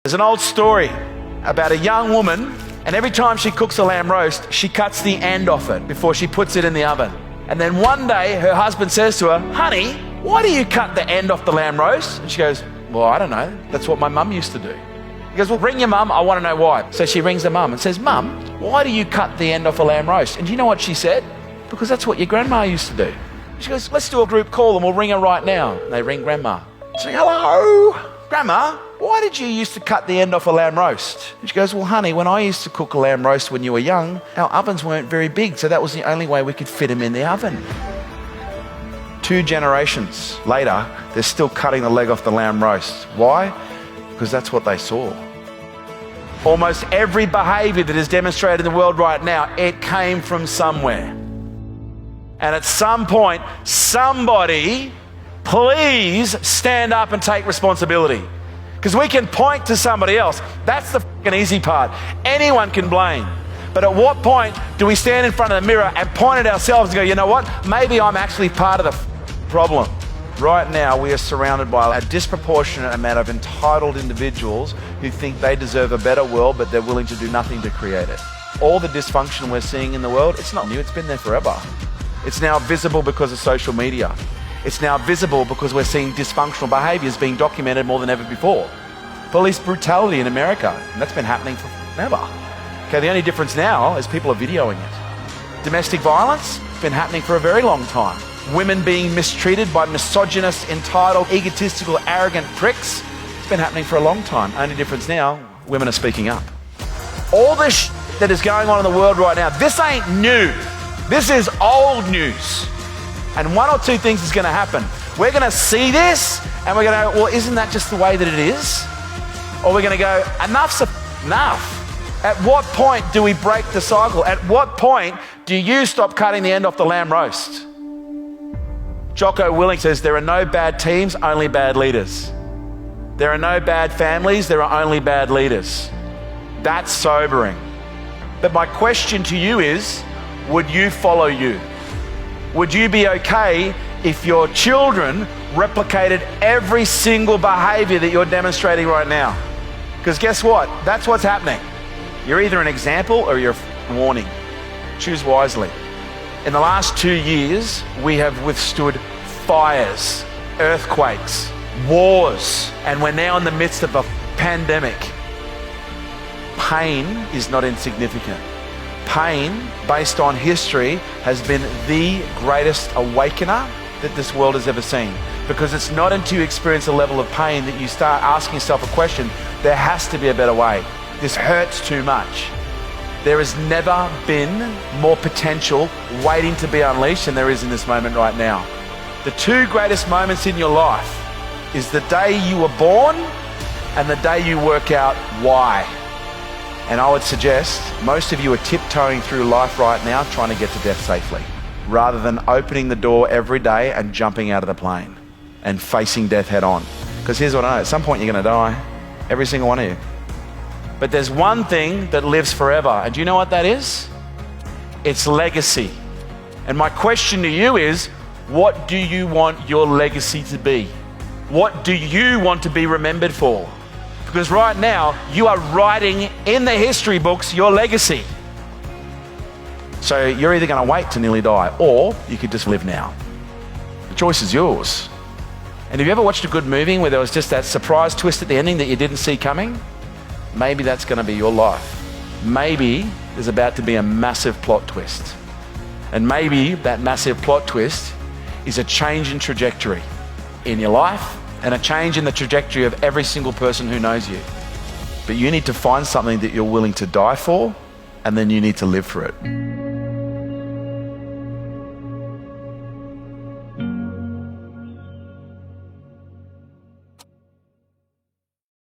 There's an old story about a young woman, and every time she cooks a lamb roast, she cuts the end off it before she puts it in the oven. And then one day her husband says to her, "Honey, why do you cut the end off the lamb roast?" And she goes, "Well, I don't know. That's what my mum used to do." He goes, "Well, ring your mum. I want to know why." So she rings her mum and says, "Mum, why do you cut the end off a lamb roast?" And do you know what she said? "Because that's what your grandma used to do." She goes, "Let's do a group call and we'll ring her right now." And they ring Grandma. She's like, "Hello, Grandma, why did you used to cut the end off a lamb roast?" And she goes, "Well, honey, when I used to cook a lamb roast when you were young, our ovens weren't very big, so that was the only way we could fit them in the oven." 2 generations later, they're still cutting the leg off the lamb roast. Why? Because that's what they saw. Almost every behavior that is demonstrated in the world right now, it came from somewhere. And at some point, somebody, please stand up and take responsibility. Because we can point to somebody else. That's the fucking easy part. Anyone can blame. But at what point do we stand in front of the mirror and point at ourselves and go, "You know what? Maybe I'm actually part of the problem." Right now, we are surrounded by a disproportionate amount of entitled individuals who think they deserve a better world, but they're willing to do nothing to create it. All the dysfunction we're seeing in the world, it's not new. It's been there forever. It's now visible because of social media. It's now visible because we're seeing dysfunctional behaviors being documented more than ever before. Police brutality in America, and that's been happening forever. Okay, the only difference now is people are videoing it. Domestic violence, been happening for a very long time. Women being mistreated by misogynist, entitled, egotistical, arrogant pricks, it's been happening for a long time. Only difference now, women are speaking up. All this that is going on in the world right now, this ain't new. This is old news. And one or two things is going to happen. We're going to see this and we're going to go, "Well, isn't that just the way that it is?" Or we're going to go, "Enough's enough." At what point do we break the cycle? At what point do you stop cutting the end off the lamb roast? Jocko Willink says, "There are no bad teams, only bad leaders. There are no bad families, there are only bad leaders." That's sobering. But my question to you is, would you follow you? Would you be okay if your children replicated every single behavior that you're demonstrating right now? Because guess what? That's what's happening. You're either an example or you're a warning. Choose wisely. In the last 2 years, we have withstood fires, earthquakes, wars, and we're now in the midst of a pandemic. Pain is not insignificant. Pain, based on history, has been the greatest awakener that this world has ever seen. Because it's not until you experience a level of pain that you start asking yourself a question, there has to be a better way. This hurts too much. There has never been more potential waiting to be unleashed than there is in this moment right now. The 2 greatest moments in your life is the day you were born and the day you work out why. And I would suggest most of you are tiptoeing through life right now trying to get to death safely, rather than opening the door every day and jumping out of the plane and facing death head on. Because here's what I know, at some point you're going to die, every single one of you. But there's one thing that lives forever, and do you know what that is? It's legacy. And my question to you is, what do you want your legacy to be? What do you want to be remembered for? Because right now, you are writing in the history books your legacy. So you're either going to wait to nearly die, or you could just live now. The choice is yours. And have you ever watched a good movie where there was just that surprise twist at the ending that you didn't see coming? Maybe that's going to be your life. Maybe there's about to be a massive plot twist. And maybe that massive plot twist is a change in trajectory in your life and a change in the trajectory of every single person who knows you. But you need to find something that you're willing to die for, and then you need to live for it.